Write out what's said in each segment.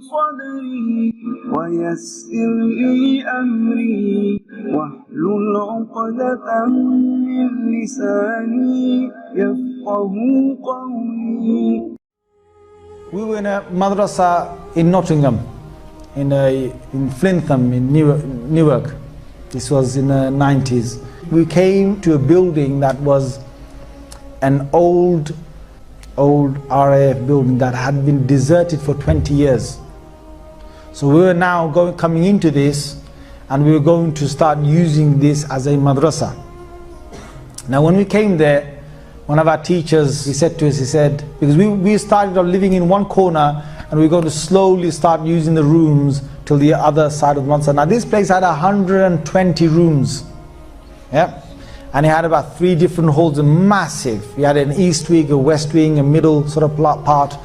صدري ويسر لي أمري واحلل عقدة من لساني يفقه قولي. We were in a madrasa in Nottingham, in Flintham, in Newark. This was in the 90s. We came to a building that was an old RAF building that had been deserted for 20 years. So we were now coming into this, and we were going to start using this as a madrasa. Now when we came there, one of our teachers, he said to us, he said, because we started off living in one corner, and we're going to slowly start using the rooms till the other side of the madrasa. Now this place had 120 rooms, yeah, and it had about 3 different halls, massive. We had an east wing, a west wing, a middle sort of part,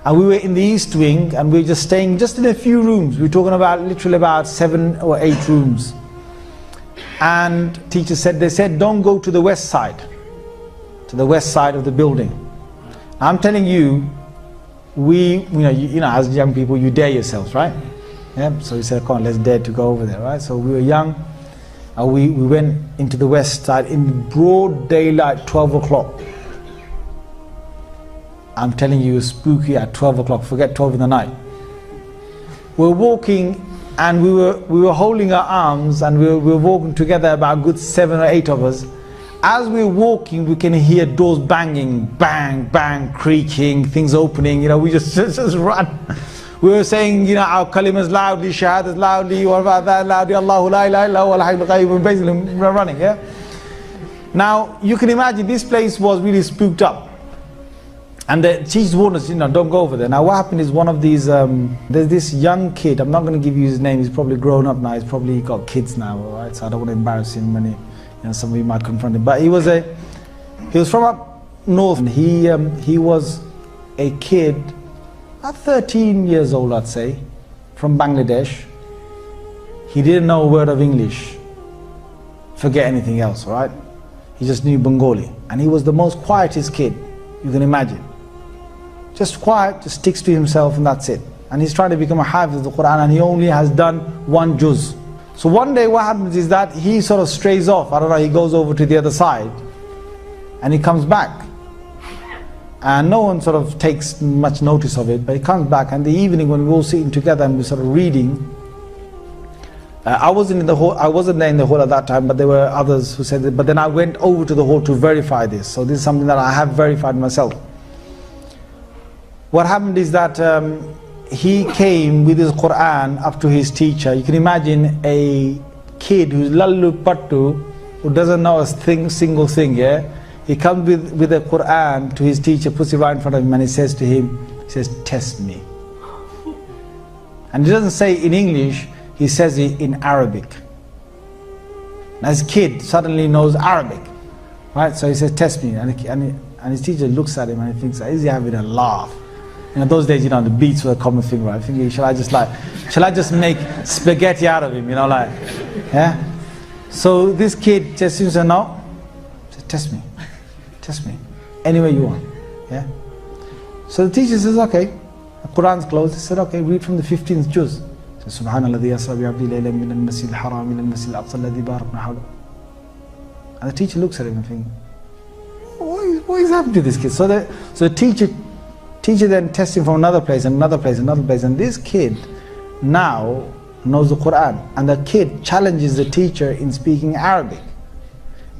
and we were in the east wing, and we were just staying just in a few rooms. We're talking about literally about 7 or 8 rooms. And teachers said, they said, don't go to the west side, to the west side of the building. I'm telling you, you know, as young people, you dare yourselves, right? Yeah. So we said, come on, let's dare to go over there, right? So we were young, and we went into the west side in broad daylight, 12 o'clock. I'm telling you, it was spooky at 12 o'clock. Forget 12 in the night. We're walking, and we were holding our arms, and we were walking together, about a good 7 or 8 of us. As we're walking, we can hear doors banging, bang, bang, creaking, things opening. You know, we just run. We were saying, you know, our kalimas loudly, shahadas loudly, what about that loudly, Allahu la ilaha illa huwa al-hayyul qayyum, basically running, yeah? Now, you can imagine this place was really spooked up. And the teachers warned us, you know, don't go over there. Now what happened is one of these, there's this young kid, I'm not going to give you his name, he's probably grown up now, he's probably got kids now, right? So I don't want to embarrass him when some of you might confront him. But he was from up north, and he was a kid, about 13 years old, I'd say, from Bangladesh. He didn't know a word of English. Forget anything else, right? He just knew Bengali. And he was the most quietest kid you can imagine. Just quiet, just sticks to himself, and that's it. And he's trying to become a hafiz of the Qur'an, and he only has done 1 juz. So one day what happens is that he sort of strays off, I don't know, he goes over to the other side, and he comes back. And no one sort of takes much notice of it, but he comes back, and the evening when we all sitting together and we're sort of reading, I wasn't there in the hall at that time, but there were others who said it, but then I went over to the hall to verify this. So this is something that I have verified myself. What happened is that he came with his Qur'an up to his teacher. You can imagine a kid who's lallu pattu, who doesn't know a single thing, yeah? He comes with the Qur'an to his teacher, puts it right in front of him, and he says to him, he says, test me. And he doesn't say in English, he says it in Arabic. Now his kid suddenly knows Arabic, right? So he says, test me. And his teacher looks at him and he thinks, is he having a laugh? You know, those days, you know, the beats were a common thing, right? I think, shall I just make spaghetti out of him, you know, like, yeah? So this kid just seems to know, says, test me, any way you want, yeah? So the teacher says, okay, the Quran's closed. He said, okay, read from the 15th juz. So, Subhanalladhi asra bi abdi laylan min al-masjid al-haram ila al-masjid al-aqsa alladhi barakna hawla. And the teacher looks at him and thinks, what is happening to this kid? So the teacher then tests him from another place, and this kid now knows the Quran, and the kid challenges the teacher in speaking Arabic.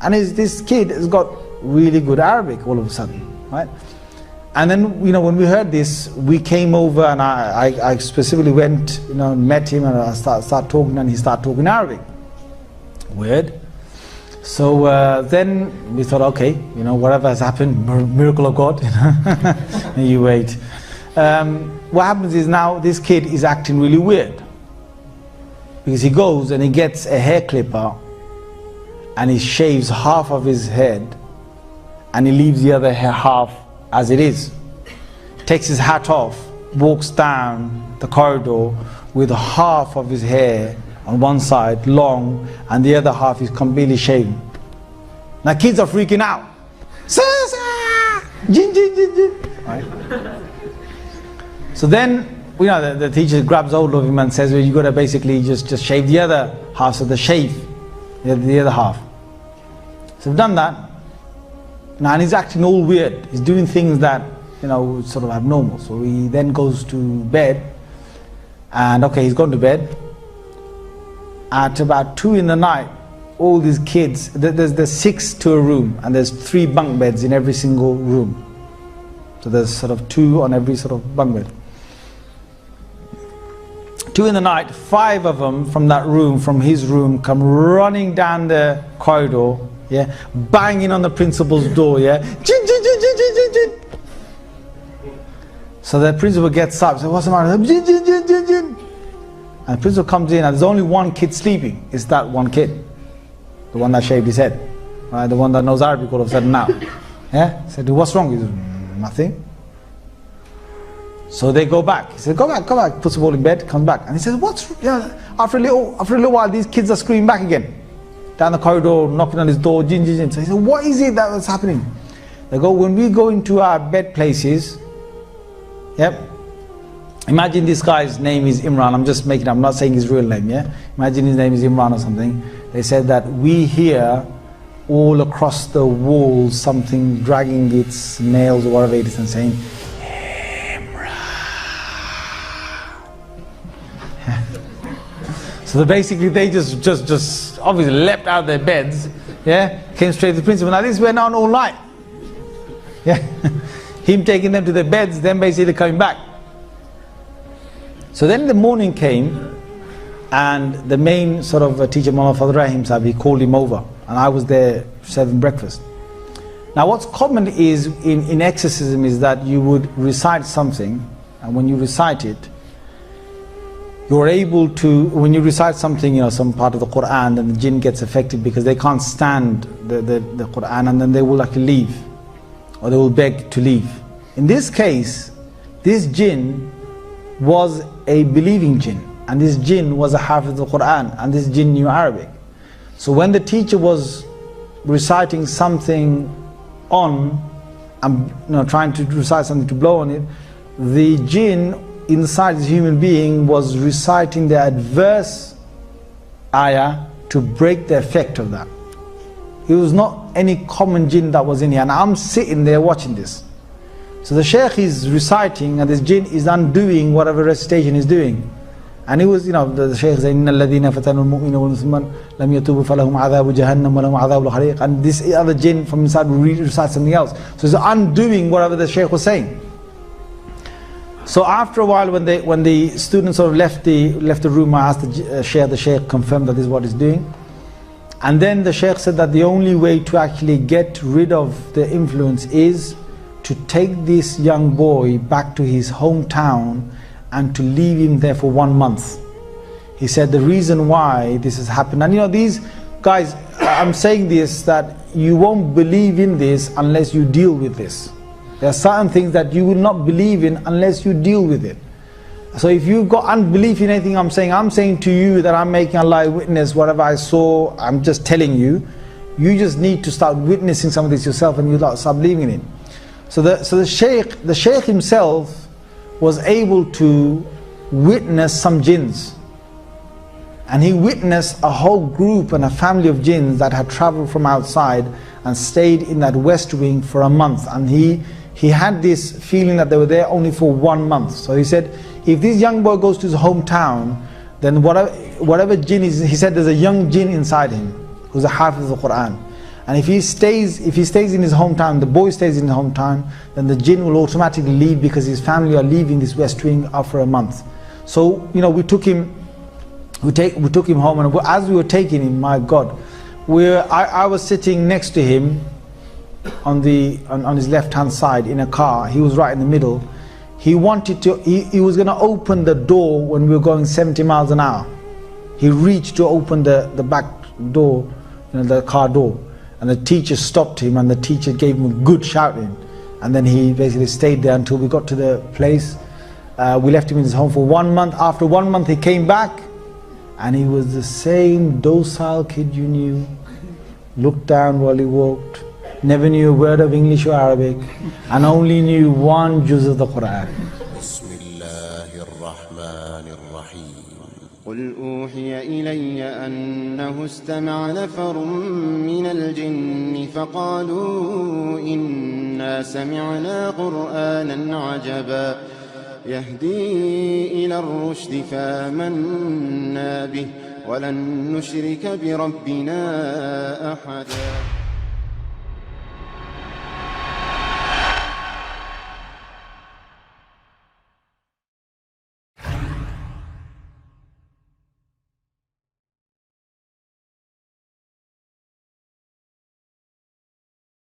And this kid has got really good Arabic all of a sudden, right? And then, you know, when we heard this, we came over, and I specifically went, you know, met him, and I started talking, and he started talking Arabic. Weird. So then we thought, okay, you know, whatever has happened, miracle of God, you know. You wait. What happens is now this kid is acting really weird, because he goes and he gets a hair clipper and he shaves half of his head and he leaves the other half as it is. Takes his hat off, walks down the corridor with half of his hair on one side long and the other half is completely shaven. Now kids are freaking out. Jinn, jinn, jinn, jinn. Right? So then the teacher grabs hold of him and says, well, you got to basically just shave the other half, so the shave, the other half. So we've done that. Now, and he's acting all weird. He's doing things that, sort of abnormal. So he then goes to bed, and okay, he's gone to bed. At about 2 in the night, all these kids, there's 6 to a room, and there's 3 bunk beds in every single room. So there's sort of 2 on every sort of bunk bed. 2 in the night, 5 of them from that room, from his room, come running down the corridor, banging on the principal's door, Jinn, Jinn, Jinn, Jinn, Jinn, Jinn. So the principal gets up, says, what's the matter? Jinn, Jinn, Jinn, Jinn, Jinn. And the principal comes in, and there's only one kid sleeping. It's that one kid, the one that shaved his head, right? The one that knows Arabic all of a sudden now. Said, what's wrong? He said, nothing. So they go back. He said, go back. Puts the ball in bed, comes back. And he says, after a little while, these kids are screaming back again. Down the corridor, knocking on his door, Jinn, Jinn, Jinn. So he said, what is it that was happening? They go, when we go into our bed places, imagine this guy's name is Imran. I'm just making up, I'm not saying his real name, Imagine his name is Imran or something. They said that we hear all across the wall something dragging its nails or whatever it is and saying, So basically they just obviously leapt out of their beds, came straight to the principal. Now this went on all night. Him taking them to their beds, then basically coming back. So then the morning came, and the main sort of teacher, Muhammad Fadl Rahim Sahib, he called him over, and I was there serving breakfast. Now what's common is in exorcism is that you would recite something, and when you recite it, you're able to, when you recite something, some part of the Qur'an, then the jinn gets affected because they can't stand the Qur'an, and then they will actually leave, or they will beg to leave. In this case, this jinn was a believing jinn, and this jinn was a hafiz of the Qur'an, and this jinn knew Arabic. So when the teacher was reciting something on, and trying to recite something to blow on it, the jinn inside this human being was reciting the adverse ayah to break the effect of that. It was not any common jinn that was in here, and I'm sitting there watching this. So the Sheikh is reciting, and this jinn is undoing whatever recitation he's doing. And it was, the Sheikh saying, إِنَّ الَّذِينَ فَتَنُوا الْمُؤْمِنَ وَالْمُسْلِمَانَ لَمْ يَتُوبُوا فَلَهُمْ عَذَابُ جَهَنَّمَ وَلَهُمْ عَذَابُ الْحَرِيقِ. And this other jinn from inside will recite something else. So it's undoing whatever the Sheikh was saying. So after a while, when the students sort of left the room, I asked the Sheikh confirmed that this is what he's doing. And then the Sheikh said that the only way to actually get rid of the influence is to take this young boy back to his hometown and to leave him there for 1 month. He said the reason why this has happened, and these guys, I'm saying this, that you won't believe in this unless you deal with this. There are certain things that you will not believe in unless you deal with it. So if you've got unbelief in anything I'm saying to you that I'm making Allah witness, whatever I saw, I'm just telling you. You just need to start witnessing some of this yourself, and you start believing in it. So the Sheikh himself was able to witness some jinns. And he witnessed a whole group and a family of jinns that had traveled from outside and stayed in that west wing for a month. And he had this feeling that they were there only for 1 month. So he said, if this young boy goes to his hometown, then whatever jinn is, he said there's a young jinn inside him who's a hafiz of the Qur'an. And if he stays in his hometown, the boy stays in his hometown, then the jinn will automatically leave because his family are leaving this west wing after a month. So we took him home, and as we were taking him, my God, I was sitting next to him on his left hand side in a car. He was right in the middle. He wanted to, he was going to open the door when we were going 70 miles an hour. He reached to open the back door, the car door, and the teacher stopped him, and the teacher gave him a good shouting, and then he basically stayed there until we got to the place. We left him in his home for 1 month. After 1 month he came back, and he was the same docile kid you knew. Looked down while he walked, never knew a word of English or Arabic, and only knew 1 juz of the Qur'an. قل أوحي إلي أنه استمع نفر من الجن فقالوا إنا سمعنا قرآنا عجبا يهدي إلى الرشد فآمنا به ولن نشرك بربنا أحدا.